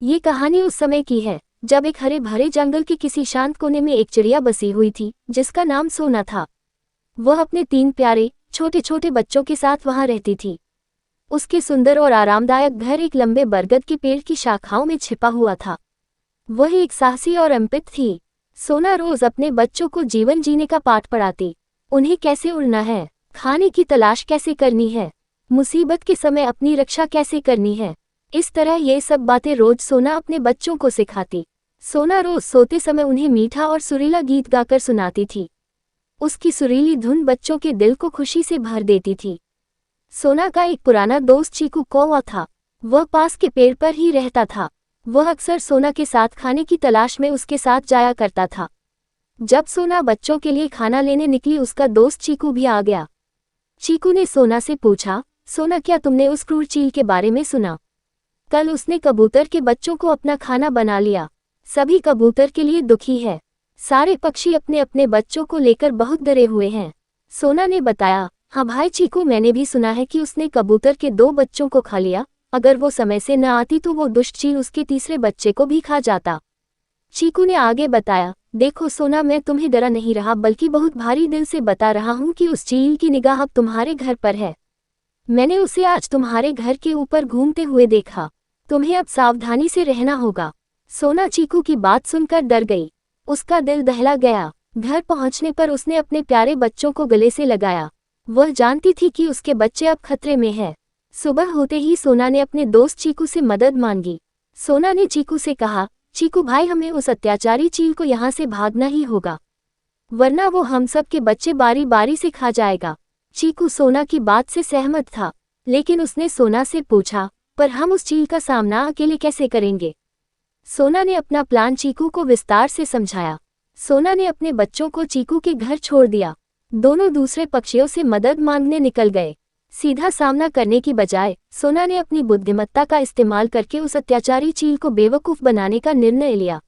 ये कहानी उस समय की है जब एक हरे भरे जंगल के किसी शांत कोने में एक चिड़िया बसी हुई थी जिसका नाम सोना था। वह अपने 3 प्यारे छोटे छोटे बच्चों के साथ वहां रहती थी। उसके सुंदर और आरामदायक घर एक लंबे बरगद के पेड़ की शाखाओं में छिपा हुआ था। वह एक साहसी और अम्पित थी। सोना रोज अपने बच्चों को जीवन जीने का पाठ पढ़ाती, उन्हें कैसे उड़ना है, खाने की तलाश कैसे करनी है, मुसीबत के समय अपनी रक्षा कैसे करनी है। इस तरह ये सब बातें रोज सोना अपने बच्चों को सिखाती। सोना रोज सोते समय उन्हें मीठा और सुरीला गीत गाकर सुनाती थी। उसकी सुरीली धुन बच्चों के दिल को खुशी से भर देती थी। सोना का एक पुराना दोस्त चीकू कौवा था। वह पास के पेड़ पर ही रहता था। वह अक्सर सोना के साथ खाने की तलाश में उसके साथ जाया करता था। जब सोना बच्चों के लिए खाना लेने निकली, उसका दोस्त चीकू भी आ गया। चीकू ने सोना से पूछा, सोना, क्या तुमने उस क्रूर चील के बारे में सुना? कल उसने कबूतर के बच्चों को अपना खाना बना लिया। सभी कबूतर के लिए दुखी है। सारे पक्षी अपने अपने बच्चों को लेकर बहुत डरे हुए हैं। सोना ने बताया, हाँ भाई चीकू, मैंने भी सुना है कि उसने कबूतर के 2 बच्चों को खा लिया। अगर वो समय से न आती तो वो दुष्ट चील उसके तीसरे बच्चे को भी खा जाता। चीकू ने आगे बताया, देखो सोना, मैं तुम्हें डरा नहीं रहा बल्कि बहुत भारी दिल से बता रहा हूँ कि उस चील की निगाह अब तुम्हारे घर पर है। मैंने उसे आज तुम्हारे घर के ऊपर घूमते हुए देखा। तुम्हें अब सावधानी से रहना होगा। सोना चीकू की बात सुनकर डर गई। उसका दिल दहला गया। घर पहुंचने पर उसने अपने प्यारे बच्चों को गले से लगाया। वह जानती थी कि उसके बच्चे अब खतरे में हैं। सुबह होते ही सोना ने अपने दोस्त चीकू से मदद मांगी। सोना ने चीकू से कहा, चीकू भाई, हमें उस अत्याचारी चील को यहाँ से भागना ही होगा, वरना वो हम सब के बच्चे बारी बारी से खा जाएगा। चीकू सोना की बात से सहमत था, लेकिन उसने सोना से पूछा, पर हम उस चील का सामना अकेले कैसे करेंगे? सोना ने अपना प्लान चीकू को विस्तार से समझाया। सोना ने अपने बच्चों को चीकू के घर छोड़ दिया। दोनों दूसरे पक्षियों से मदद मांगने निकल गए। सीधा सामना करने की बजाय सोना ने अपनी बुद्धिमत्ता का इस्तेमाल करके उस अत्याचारी चील को बेवकूफ बनाने का निर्णय लिया।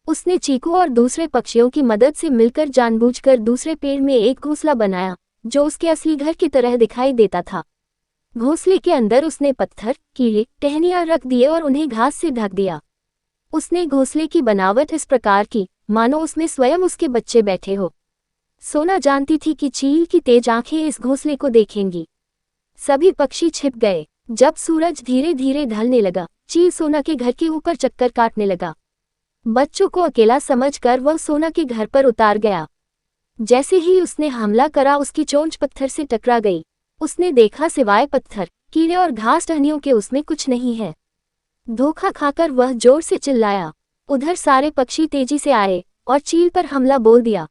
उसने चीकू और दूसरे पक्षियों की मदद से मिलकर जानबूझकर दूसरे पेड़ में एक घोंसला बनाया जो उसके असली घर की तरह दिखाई देता था। घोंसले के अंदर उसने पत्थर, कीड़े, टहनियां रख दिए और उन्हें घास से ढक दिया। उसने घोंसले की बनावट इस प्रकार की मानो उसमें स्वयं उसके बच्चे बैठे हो। सोना जानती थी कि चील की तेज आंखें इस घोंसले को देखेंगी। सभी पक्षी छिप गए। जब सूरज धीरे धीरे ढलने लगा, चील सोना के घर के ऊपर चक्कर काटने लगा। बच्चों को अकेला समझकर वह सोना के घर पर उतार गया। जैसे ही उसने हमला करा, उसकी चोंच पत्थर से टकरा गई। उसने देखा सिवाय पत्थर, कीड़े और घास टहनियों के उसमें कुछ नहीं है। धोखा खाकर वह जोर से चिल्लाया। उधर सारे पक्षी तेजी से आए और चील पर हमला बोल दिया।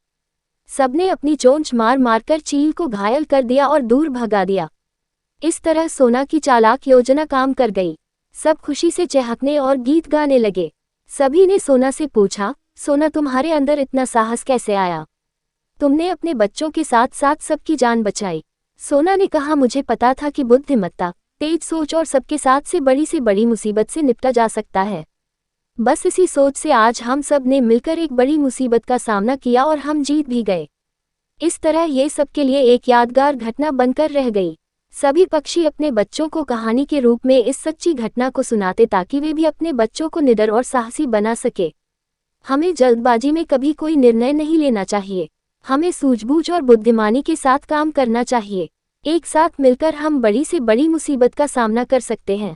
सबने अपनी चोंच मार मारकर चील को घायल कर दिया और दूर भगा दिया। इस तरह सोना की चालाक योजना काम कर गई। सब खुशी से चहकने और गीत गाने लगे। सभी ने सोना से पूछा, सोना, तुम्हारे अंदर इतना साहस कैसे आया? तुमने अपने बच्चों के साथ साथ सबकी जान बचाई। सोना ने कहा, मुझे पता था कि बुद्धिमत्ता, तेज सोच और सबके साथ से बड़ी मुसीबत से निपटा जा सकता है। बस इसी सोच से आज हम सब ने मिलकर एक बड़ी मुसीबत का सामना किया और हम जीत भी गए। इस तरह ये सबके लिए एक यादगार घटना बनकर रह गई। सभी पक्षी अपने बच्चों को कहानी के रूप में इस सच्ची घटना को सुनाते ताकि वे भी अपने बच्चों को निडर और साहसी बना सके। हमें जल्दबाजी में कभी कोई निर्णय नहीं लेना चाहिए। हमें सूझबूझ और बुद्धिमानी के साथ काम करना चाहिए। एक साथ मिलकर हम बड़ी से बड़ी मुसीबत का सामना कर सकते हैं।